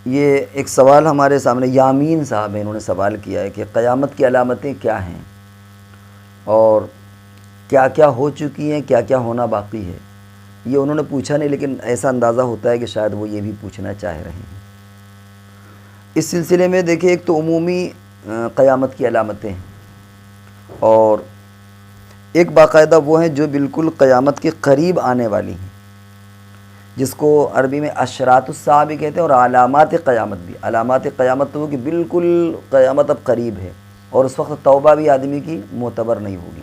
یہ ایک سوال ہمارے سامنے یامین صاحب ہیں، انہوں نے سوال کیا ہے کہ قیامت کی علامتیں کیا ہیں اور کیا کیا ہو چکی ہیں، کیا کیا ہونا باقی ہے۔ یہ انہوں نے پوچھا نہیں، لیکن ایسا اندازہ ہوتا ہے کہ شاید وہ یہ بھی پوچھنا چاہ رہے ہیں۔ اس سلسلے میں دیکھیں، ایک تو عمومی قیامت کی علامتیں ہیں، اور ایک باقاعدہ وہ ہیں جو بالکل قیامت کے قریب آنے والی ہیں، جس کو عربی میں اشراط الساعہ بھی کہتے ہیں، اور علامات قیامت بھی۔ علامات قیامت تو وہ کہ بالکل قیامت اب قریب ہے، اور اس وقت توبہ بھی آدمی کی معتبر نہیں ہوگی۔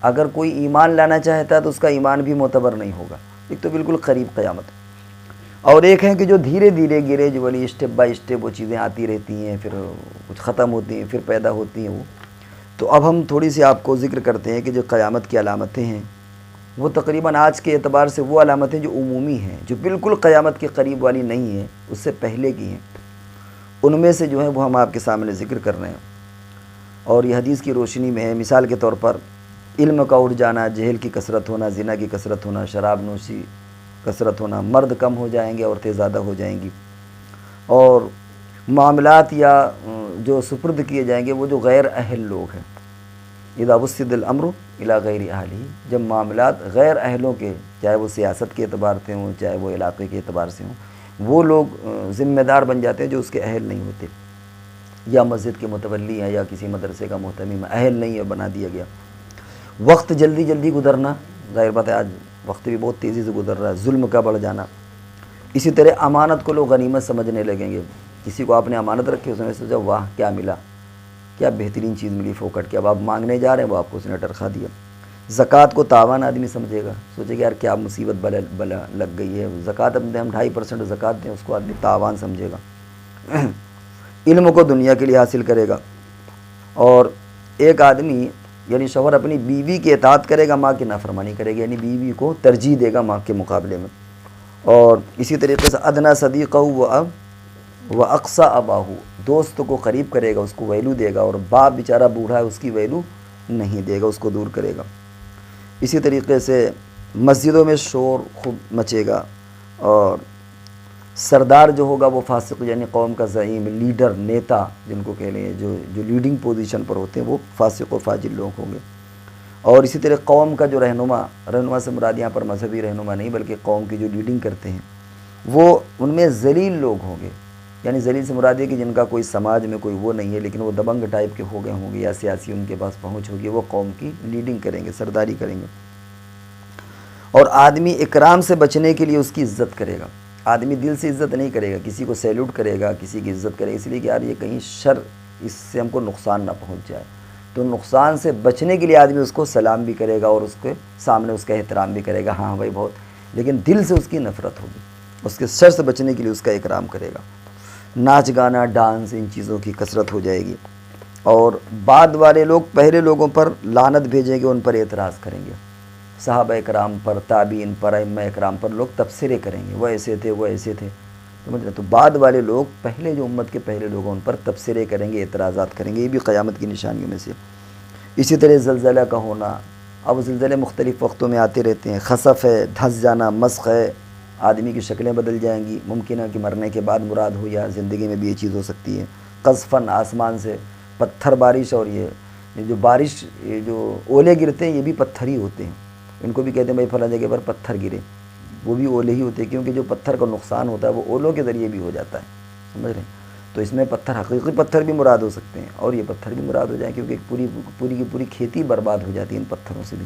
اگر کوئی ایمان لانا چاہتا ہے تو اس کا ایمان بھی معتبر نہیں ہوگا۔ ایک تو بالکل قریب قیامت، اور ایک ہے کہ جو دھیرے دھیرے گرے، جو والی اسٹیپ بائی اسٹیپ وہ چیزیں آتی رہتی ہیں، پھر کچھ ختم ہوتی ہیں، پھر پیدا ہوتی ہیں وہ۔ تو اب ہم تھوڑی سی آپ کو ذکر کرتے ہیں کہ جو قیامت کی علامتیں ہیں، وہ تقریباً آج کے اعتبار سے وہ علامتیں جو عمومی ہیں، جو بالکل قیامت کے قریب والی نہیں ہیں، اس سے پہلے کی ہیں، ان میں سے جو ہے وہ ہم آپ کے سامنے ذکر کر رہے ہیں، اور یہ حدیث کی روشنی میں ہے۔ مثال کے طور پر علم کا اٹھ جانا، جہل کی کثرت ہونا، زنا کی کثرت ہونا، شراب نوشی کثرت ہونا، مرد کم ہو جائیں گے، عورتیں زیادہ ہو جائیں گی، اور معاملات یا جو سپرد کیے جائیں گے وہ جو غیر اہل لوگ ہیں، اذا وسد الامر الی غیر اہلہ، جب معاملات غیر اہلوں کے، چاہے وہ سیاست کے اعتبار سے ہوں، چاہے وہ علاقے کے اعتبار سے ہوں، وہ لوگ ذمہ دار بن جاتے ہیں جو اس کے اہل نہیں ہوتے، یا مسجد کے متولی ہیں، یا کسی مدرسے کا محتمم اہل نہیں ہے، بنا دیا گیا۔ وقت جلدی جلدی گزرنا، ظاہر بات ہے آج وقت بھی بہت تیزی سے گزر رہا ہے، ظلم کا بڑھ جانا۔ اسی طرح امانت کو لوگ غنیمت سمجھنے لگیں گے۔ کسی کو آپ نے امانت رکھی، اس نے سوچا واہ کیا ملا، کیا بہترین چیز ملی فوکٹ کے، اب آپ مانگنے جا رہے ہیں، وہ آپ کو اس نے ٹرکھا دیا۔ زکوٰۃ کو تاوان آدمی سمجھے گا، سوچے کہ یار کیا مصیبت بلا لگ گئی ہے، زکوٰۃ اب ہم 2.5% زکوٰۃ دیں، اس کو آدمی تاوان سمجھے گا۔ علم کو دنیا کے لیے حاصل کرے گا، اور ایک آدمی یعنی شوہر اپنی بیوی کی اطاعت کرے گا، ماں کی نافرمانی کرے گا، یعنی بیوی کو ترجیح دے گا ماں کے مقابلے میں۔ اور اسی طریقے سے ادنا صدیقہ و اقصی اباہو، دوست کو قریب کرے گا، اس کو ویلو دے گا، اور باپ بیچارہ بوڑھا ہے، اس کی ویلو نہیں دے گا، اس کو دور کرے گا۔ اسی طریقے سے مسجدوں میں شور خوب مچے گا، اور سردار جو ہوگا وہ فاسق، یعنی قوم کا زعیم، لیڈر، نیتا جن کو کہہ لیں، جو لیڈنگ پوزیشن پر ہوتے ہیں، وہ فاسق و فاجر لوگ ہوں گے۔ اور اسی طرح قوم کا جو رہنما سے مراد یہاں پر مذہبی رہنما نہیں، بلکہ قوم کی جو لیڈنگ کرتے ہیں، وہ ان میں ذلیل لوگ ہوں گے۔ یعنی ذلیل سے مراد یہ کہ جن کا کوئی سماج میں کوئی وہ نہیں ہے، لیکن وہ دبنگ ٹائپ کے ہو گئے ہوں گے، یا سیاسی ان کے پاس پہنچ ہوگی، وہ قوم کی لیڈنگ کریں گے، سرداری کریں گے۔ اور آدمی اکرام سے بچنے کے لیے اس کی عزت کرے گا، آدمی دل سے عزت نہیں کرے گا، کسی کو سیلوٹ کرے گا، کسی کی عزت کرے گا، اس لیے کہ یار یہ کہیں شر، اس سے ہم کو نقصان نہ پہنچ جائے، تو نقصان سے بچنے کے لیے آدمی اس کو سلام بھی کرے گا، اور اس کے سامنے اس کا احترام بھی کرے گا، ہاں بھائی بہت، لیکن دل سے اس کی نفرت ہوگی، اس کے شر سے بچنے کے لیے اس کا اکرام کرے گا۔ ناچ گانا، ڈانس، ان چیزوں کی کثرت ہو جائے گی، اور بعد والے لوگ پہلے لوگوں پر لعنت بھیجیں گے، ان پر اعتراض کریں گے، صحابہ اکرام پر، تابعین پر، ائمہ اکرام پر لوگ تبصرے کریں گے، وہ ایسے تھے، وہ ایسے تھے، سمجھ رہے؟ تو بعد والے لوگ، پہلے جو امت کے پہلے لوگ ان پر تبصرے کریں گے، اعتراضات کریں گے، یہ بھی قیامت کی نشانیوں میں سے۔ اسی طرح زلزلہ کا ہونا، اب زلزلے مختلف وقتوں میں آتے رہتے ہیں، خسف ہے، دھنس جانا، مسخ ہے، آدمی کی شکلیں بدل جائیں گی، ممکن ہے کہ مرنے کے بعد مراد ہو، یا زندگی میں بھی یہ چیز ہو سکتی ہے۔ قذفاً، آسمان سے پتھر بارش، اور یہ جو بارش، یہ جو اولے گرتے ہیں، یہ بھی پتھر ہی ہوتے ہیں، ان کو بھی کہتے ہیں بھائی فلاں جگہ پر پتھر گرے، وہ بھی اولے ہی ہوتے ہیں، کیونکہ جو پتھر کا نقصان ہوتا ہے وہ اولوں کے ذریعے بھی ہو جاتا ہے، سمجھ رہے ہیں؟ تو اس میں پتھر، حقیقی پتھر بھی مراد ہو سکتے ہیں، اور یہ پتھر بھی مراد ہو جائیں، کیونکہ پوری کی پوری کھیتی برباد ہو جاتی ہے ان پتھروں سے بھی۔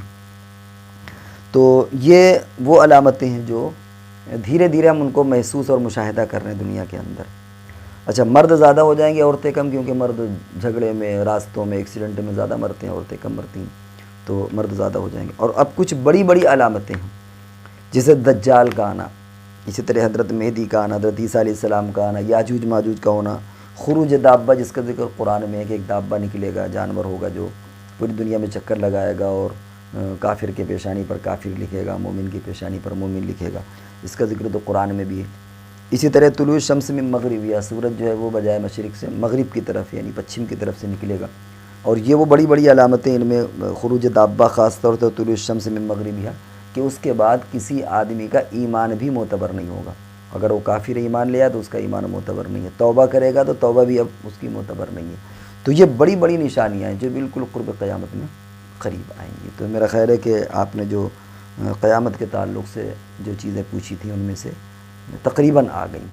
تو یہ وہ علامتیں ہیں جو دھیرے دھیرے ہم ان کو محسوس اور مشاہدہ کر رہے ہیں دنیا کے اندر۔ اچھا، مرد زیادہ ہو جائیں گے، عورتیں کم، کیونکہ مرد جھگڑے میں، راستوں میں، ایکسیڈنٹ میں زیادہ مرتے ہیں، عورتیں کم مرتی ہیں، تو مرد زیادہ ہو جائیں گے۔ اور اب کچھ بڑی بڑی علامتیں ہیں، جیسے دجال کا آنا، اسی طرح حضرت مہدی کا آنا، حضرت عیسیٰ علیہ السلام کا آنا، یاجوج ماجوج کا ہونا، خروج دابہ، جس کا ذکر قرآن میں ہے کہ ایک دابہ نکلے گا، جانور ہوگا جو پوری دنیا میں چکر لگائے گا، اور کافر کے پیشانی پر کافر لکھے گا، مومن کی پیشانی پر مومن لکھے گا، اس کا ذکر تو قرآن میں بھی ہے۔ اسی طرح طلوع شمس من مغربیہ، سورج جو ہے وہ بجائے مشرق سے مغرب کی طرف، یعنی پچھم کی طرف سے نکلے گا، اور یہ وہ بڑی بڑی علامتیں، ان میں خروج دابہ خاص طور سے، طلوع شمس من مغربیہ، کہ اس کے بعد کسی آدمی کا ایمان بھی معتبر نہیں ہوگا، اگر وہ کافر ایمان لیا تو اس کا ایمان معتبر نہیں ہے، توبہ کرے گا تو توبہ بھی اب اس کی معتبر نہیں ہے۔ تو یہ بڑی بڑی نشانیاں ہیں جو بالکل قرب قیامت میں قریب آئیں گی۔ تو میرا خیال ہے کہ آپ نے جو قیامت کے تعلق سے جو چیزیں پوچھی تھیں ان میں سے تقریباً آ گئیں۔